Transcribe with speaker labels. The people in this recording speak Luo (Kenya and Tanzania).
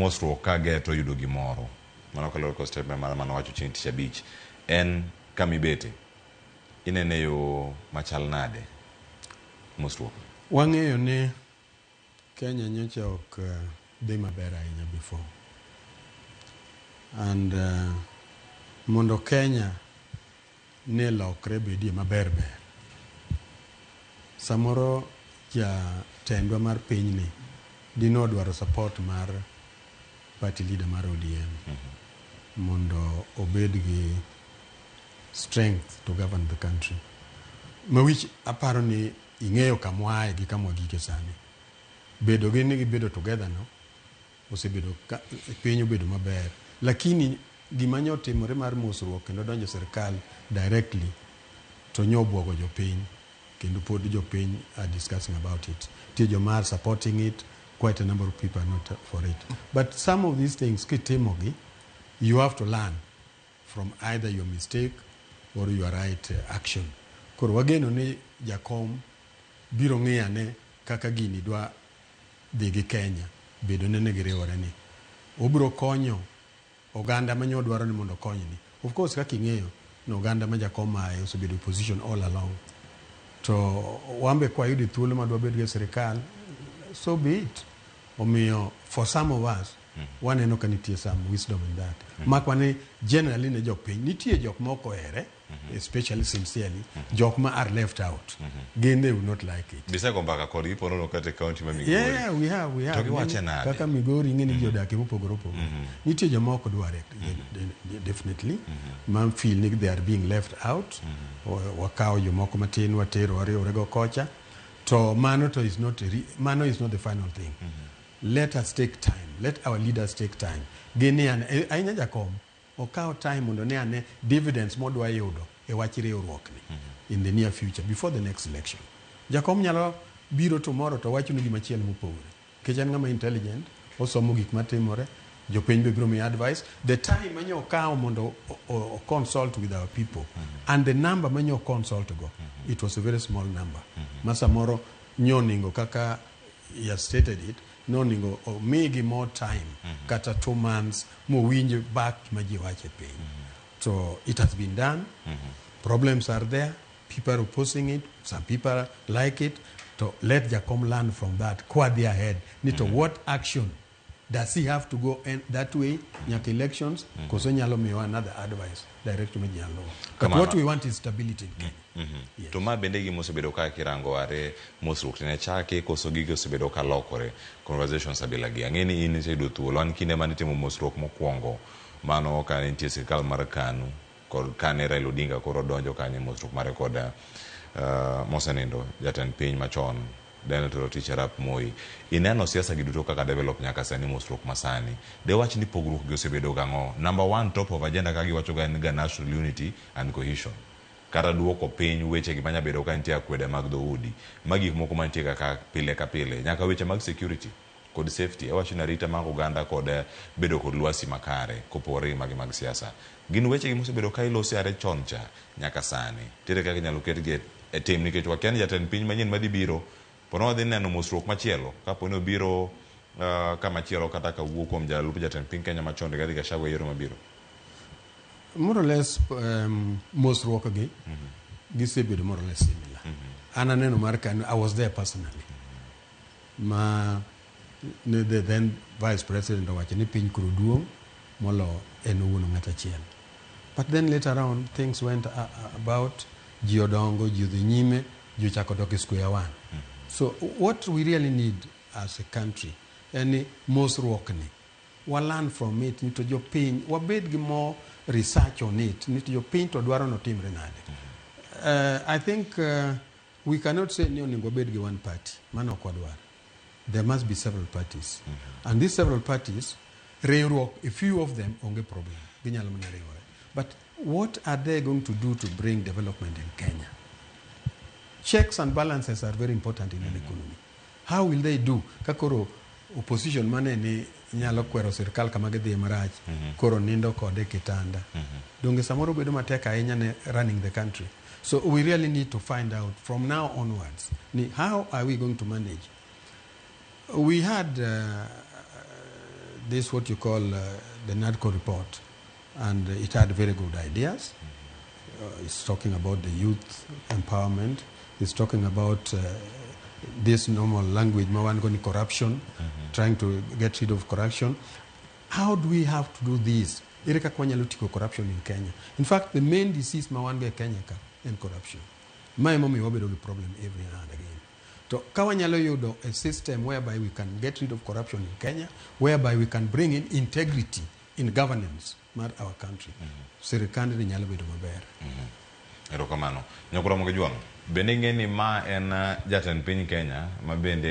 Speaker 1: mosruok ka geto yudo gimoro mano kaloro ko statement mano wacho chieng' tich abich en kamibete inene yo machal nade mosruok
Speaker 2: wang'eyo ni Kenya nyocha ok dhi maber ahinya before and mondo Kenya ne lokre bedie maber samoro tendwa mar pinyni dino dwaro support mar party leader mar ODM mondo obed gi strength to govern the country mawich aparo ni ing'eyo kamwae gi kamwa gike sani bedo gi ni gibedo together no osebedo piny obedo maber lakini gima nyotimore mar mosruok kendo donjo serikal directly to nyobwogo jopiny kendo pod jopiny are discussing about it tie jomar supporting it quite a number of people are not for it but some of these things kitimogi you have to learn from either your mistake or your right action koro wageno ni jakom biro ng'iyane kaka gini dwa dhi gi Kenya bedo nene giriwore ni obiro konyo oganda manyo dwaro ni mondo konyni of course kaka ing'eyo no oganda ma jakom aye osebedo position all along to wambe kwa yudi thuolo madwa bedo gi serikal so be it omiyo for some of us waneno ka nitie some wisdom in that makwa ni generally ne jopiny nitie jok moko ere especially sincerely jok ma are left out again they will not like it
Speaker 1: bisa gombaka kod ipono no kate county ma Migori
Speaker 2: yeah we have kaka Migori ng'eni ji odak e mopogore opogore nitie jomoko dware definitely man feel ni they are being left out wakao jomoko matin watero wariwrego kocha to mano is not the final thing let us take time let our leaders take time gini ainya jakom okao time mondo ne ane dividends modwa yudo e wach riwruok ni in the near future before the next election jakom nyalo biro tomorrow to wacho ni gima chielo mopogore kech en ng'ama intelligent osomo gik matimore jopiny be biro mi advice the time manyo okao mondo consult with our people and the number manyo consult go it was a very small number masamoro nyoningo kaka he stated it noningo migi more time kata 2 months mo winj back maji wache piny so it has been done problems are there people are opposing it some people like it to let Jakom learn from that quad ahead nito what action does he have to go that way nyaka elections koso nyalo miyo another advice direct me nyalo but what we want is stability in Kenya
Speaker 1: yes. To ma bende gi mosebedo ka kirango are mosruok ne chake koso gige osebedo ka lokore conversations abila gi ang'eni in sedo thuolo an kinde mane timo mosruok mokwongo mano ka nitie sirkal mar KANU kod kane Raila Odinga koro donjo kanye mosruok mare kod mosenindo jatend piny machon Daniel Toroitich Arap Moi ineno siasa giduto kaka develop nyaka sani mosruok masani de wach ni pogruok gi osebedo gang'o number 1 top of agenda ka giwacho ga ni national unity and cohesion kara duoko piny weche gi manya bedo ka nitie akwede mag dhoudi magi gik moko mantie kaka pile ka pile nyaka weche mag security kod safety wacho na rita mag oganda kod bedo kod lwasi makare kopore mag siasa gin weche gi mosebedo ka ilosi are choncha nyaka sani tere kaka nyalo ketge e tim nikech wakiani jatend piny manyien madhi biro pono dhi neno mosruok machielo kapo ni obiro kama chielo kata ka wuok kuom jalup jatend piny Kenya machon Rigathi Gachagua yiero mabiro
Speaker 2: more or less mosruok gi gisebedo more or less similar ana neno mar KANU I was there personally ma the then vice president owacho ni piny koro duong' molo en owuon ng'ata chiel but then later on things went about ji odongo ji dhi nyime ji chako dok square one so what we really need as a country any mosruok ni we learn from it nito jopiny wabed gi more research on it nito jopiny to dwaro no timre nade I think we cannot say ni onego bed gi one party mano kwa dwaro there must be several parties and these several parties riwruok a few of them onge problem ginyalo mana riwore but what are they going to do to bring development in Kenya? Checks and balances are very important in an economy. How will they do? Kakoro opposition mane ni nyalo kwero serikal kama gidhi marach koro nindo kode kitanda donge samoro bedo matek ahinya ne running the country. So we really need to find out from now onwards how are we going to manage. We had this what you call the NADCO report, and it had very good ideas. It's talking about the youth empowerment. It's talking about this normal language, corruption, trying to get rid of corruption. How do we have to do this? Corruption in Kenya. In fact, the main disease in Kenya is corruption. My mom will be a problem every now and again. So, kawanyalo yudo a system whereby we can get rid of corruption in Kenya, whereby we can bring in integrity in governance of our country. Serikali ni nyalo bedo maber.
Speaker 1: Erokamano. Nyakura Mogijuang, bende ng'eni ma en jatend piny Kenya, ma bende